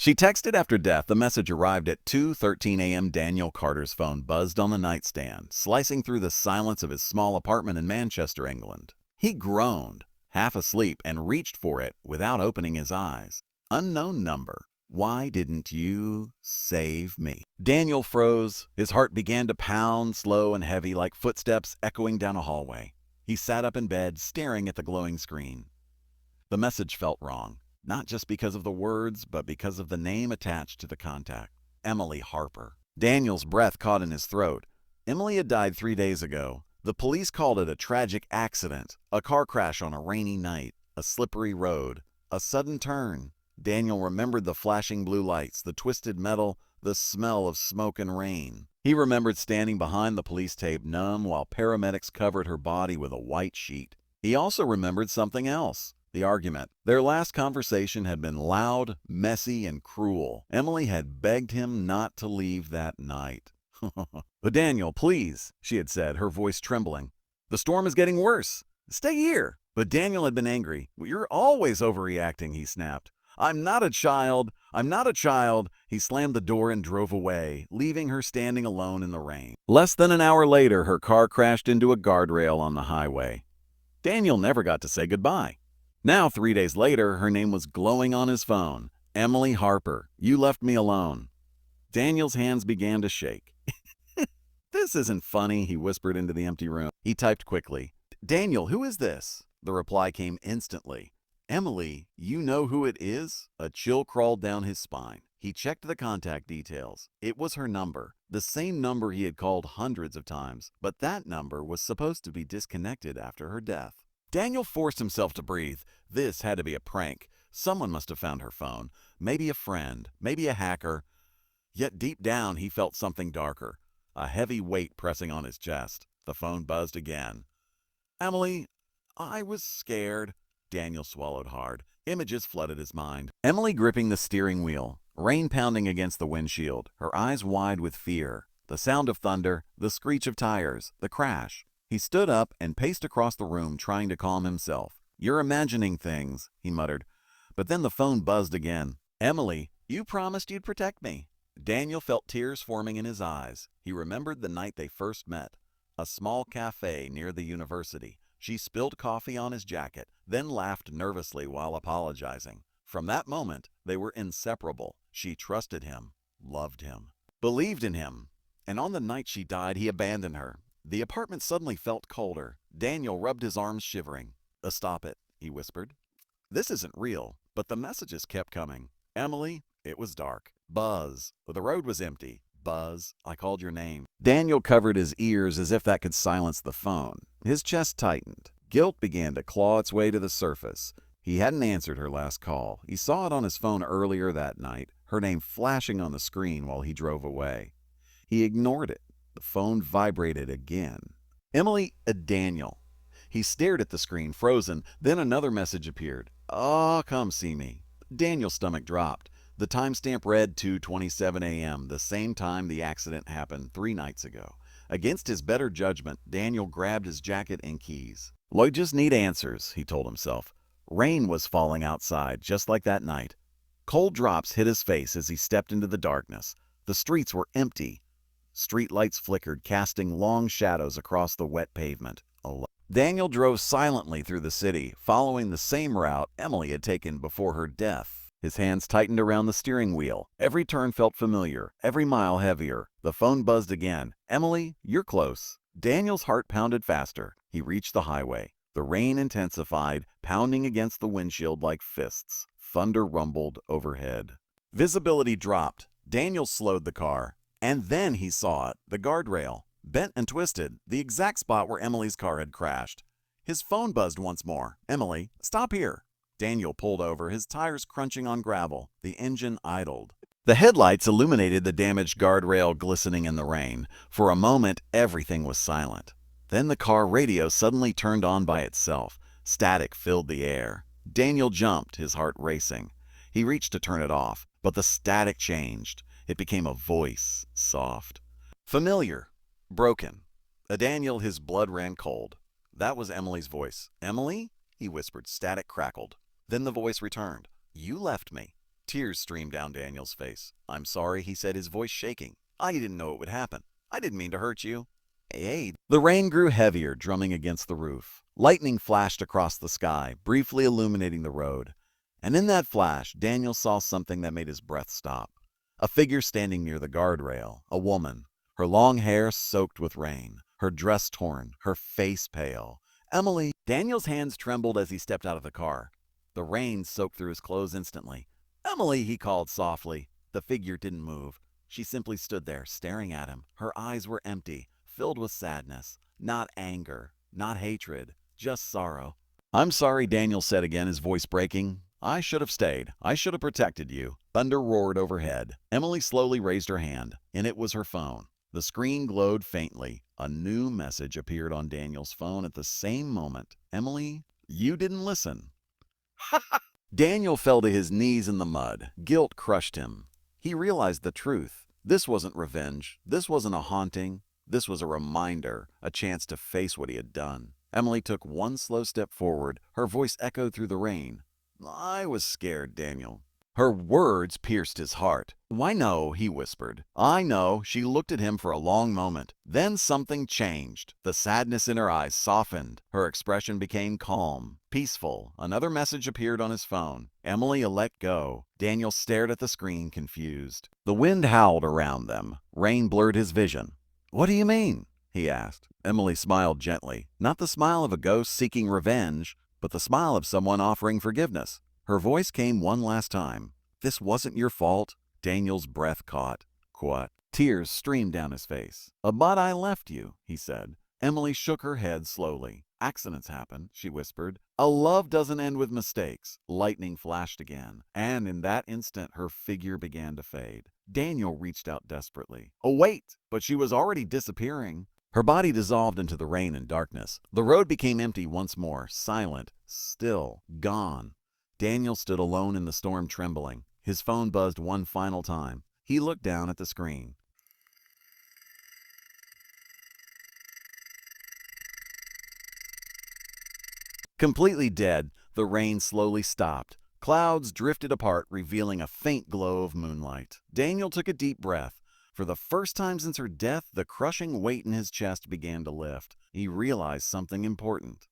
She texted after death. The message arrived at 2:13 a.m. Daniel Carter's phone buzzed on the nightstand, slicing through the silence of his small apartment in Manchester, England. He groaned, half asleep, and reached for it without opening his eyes. Unknown number. Why didn't you save me? Daniel froze. His heart began to pound, slow and heavy, like footsteps echoing down a hallway. He sat up in bed, staring at the glowing screen. The message felt wrong, not just because of the words, but because of the name attached to the contact. Emily Harper. Daniel's breath caught in his throat. Emily had died 3 days ago. The police called it a tragic accident, a car crash on a rainy night, a slippery road, a sudden turn. Daniel remembered the flashing blue lights, the twisted metal, the smell of smoke and rain. He remembered standing behind the police tape, numb, while paramedics covered her body with a white sheet. He also remembered something else. The argument. Their last conversation had been loud, messy, and cruel. Emily had begged him not to leave that night. "But Daniel, please," she had said, her voice trembling. "The storm is getting worse. Stay here." But Daniel had been angry. "You're always overreacting," he snapped. "I'm not a child. I'm not a child." He slammed the door and drove away, leaving her standing alone in the rain. Less than an hour later, her car crashed into a guardrail on the highway. Daniel never got to say goodbye. Now, 3 days later, her name was glowing on his phone. Emily Harper, you left me alone. Daniel's hands began to shake. "This isn't funny," he whispered into the empty room. He typed quickly. "Daniel, who is this?" The reply came instantly. "Emily, you know who it is?" A chill crawled down his spine. He checked the contact details. It was her number, the same number he had called hundreds of times, but that number was supposed to be disconnected after her death. Daniel forced himself to breathe. This had to be a prank. Someone must have found her phone. Maybe a friend, maybe a hacker. Yet deep down he felt something darker, a heavy weight pressing on his chest. The phone buzzed again. "Emily, I was scared." Daniel swallowed hard. Images flooded his mind. Emily gripping the steering wheel, rain pounding against the windshield, her eyes wide with fear. The sound of thunder, the screech of tires, the crash. He stood up and paced across the room, trying to calm himself. "You're imagining things," he muttered. But then the phone buzzed again. "Emily, you promised you'd protect me." Daniel felt tears forming in his eyes. He remembered the night they first met. A small cafe near the university. She spilled coffee on his jacket, then laughed nervously while apologizing. From that moment, they were inseparable. She trusted him, loved him, believed in him. And on the night she died, he abandoned her. The apartment suddenly felt colder. Daniel rubbed his arms, shivering. "Stop it," he whispered. "This isn't real." But the messages kept coming. "Emily, it was dark. Buzz, the road was empty. Buzz, I called your name." Daniel covered his ears as if that could silence the phone. His chest tightened. Guilt began to claw its way to the surface. He hadn't answered her last call. He saw it on his phone earlier that night, her name flashing on the screen while he drove away. He ignored it. The phone vibrated again. "Emily, Daniel." He stared at the screen, frozen. Then another message appeared. "Oh, come see me." Daniel's stomach dropped. The timestamp read 2:27 a.m., the same time the accident happened 3 nights ago. Against his better judgment, Daniel grabbed his jacket and keys. "Lloyd just need answers," he told himself. Rain was falling outside, just like that night. Cold drops hit his face as he stepped into the darkness. The streets were empty. Street lights flickered, casting long shadows across the wet pavement. Daniel drove silently through the city, following the same route Emily had taken before her death. His hands tightened around the steering wheel. Every turn felt familiar, every mile heavier. The phone buzzed again. "Emily, you're close." Daniel's heart pounded faster. He reached the highway. The rain intensified, pounding against the windshield like fists. Thunder rumbled overhead. Visibility dropped. Daniel slowed the car. And then he saw it, the guardrail, bent and twisted, the exact spot where Emily's car had crashed. His phone buzzed once more. "Emily, stop here." Daniel pulled over, his tires crunching on gravel. The engine idled. The headlights illuminated the damaged guardrail glistening in the rain. For a moment, everything was silent. Then the car radio suddenly turned on by itself. Static filled the air. Daniel jumped, his heart racing. He reached to turn it off, but the static changed. It became a voice, soft, familiar, broken. Daniel, his blood ran cold. That was Emily's voice. "Emily?" he whispered. Static crackled. Then the voice returned. "You left me." Tears streamed down Daniel's face. "I'm sorry," he said, his voice shaking. "I didn't know it would happen. I didn't mean to hurt you." Hey. The rain grew heavier, drumming against the roof. Lightning flashed across the sky, briefly illuminating the road. And in that flash, Daniel saw something that made his breath stop. A figure standing near the guardrail, a woman, her long hair soaked with rain, her dress torn, her face pale. "Emily!" Daniel's hands trembled as he stepped out of the car. The rain soaked through his clothes instantly. "Emily!" he called softly. The figure didn't move. She simply stood there, staring at him. Her eyes were empty, filled with sadness. Not anger, not hatred, just sorrow. "I'm sorry," Daniel said again, his voice breaking. "I should have stayed. I should have protected you." Thunder roared overhead. Emily slowly raised her hand, and it was her phone. The screen glowed faintly. A new message appeared on Daniel's phone at the same moment. "Emily, you didn't listen." Daniel fell to his knees in the mud. Guilt crushed him. He realized the truth. This wasn't revenge. This wasn't a haunting. This was a reminder, a chance to face what he had done. Emily took one slow step forward. Her voice echoed through the rain. "I was scared, Daniel." Her words pierced his heart. "I know," he whispered. "I know." She looked at him for a long moment. Then something changed. The sadness in her eyes softened. Her expression became calm, peaceful. Another message appeared on his phone. "Emily, let go." Daniel stared at the screen, confused. The wind howled around them. Rain blurred his vision. "What do you mean?" he asked. Emily smiled gently. Not the smile of a ghost seeking revenge, but the smile of someone offering forgiveness. Her voice came one last time. "This wasn't your fault." Daniel's breath caught. What? Tears streamed down his face. "But I left you," he said. Emily shook her head slowly. "Accidents happen," she whispered. "A love doesn't end with mistakes." Lightning flashed again, and in that instant her figure began to fade. Daniel reached out desperately. "Oh, wait!" But she was already disappearing. Her body dissolved into the rain and darkness. The road became empty once more, silent, still, gone. Daniel stood alone in the storm, trembling. His phone buzzed one final time. He looked down at the screen. Completely dead, the rain slowly stopped. Clouds drifted apart, revealing a faint glow of moonlight. Daniel took a deep breath. For the first time since her death, the crushing weight in his chest began to lift. He realized something important.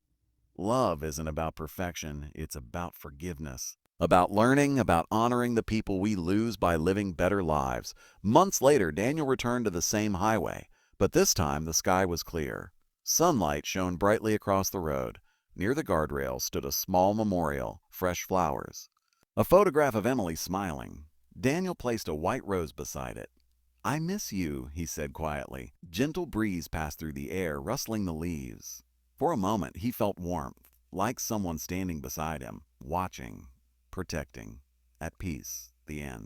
Love isn't about perfection, it's about forgiveness. About learning, about honoring the people we lose by living better lives. Months later, Daniel returned to the same highway, but this time the sky was clear. Sunlight shone brightly across the road. Near the guardrail stood a small memorial, fresh flowers. A photograph of Emily smiling. Daniel placed a white rose beside it. "I miss you," he said quietly. Gentle breeze passed through the air, rustling the leaves. For a moment, he felt warmth, like someone standing beside him, watching, protecting, at peace. The end.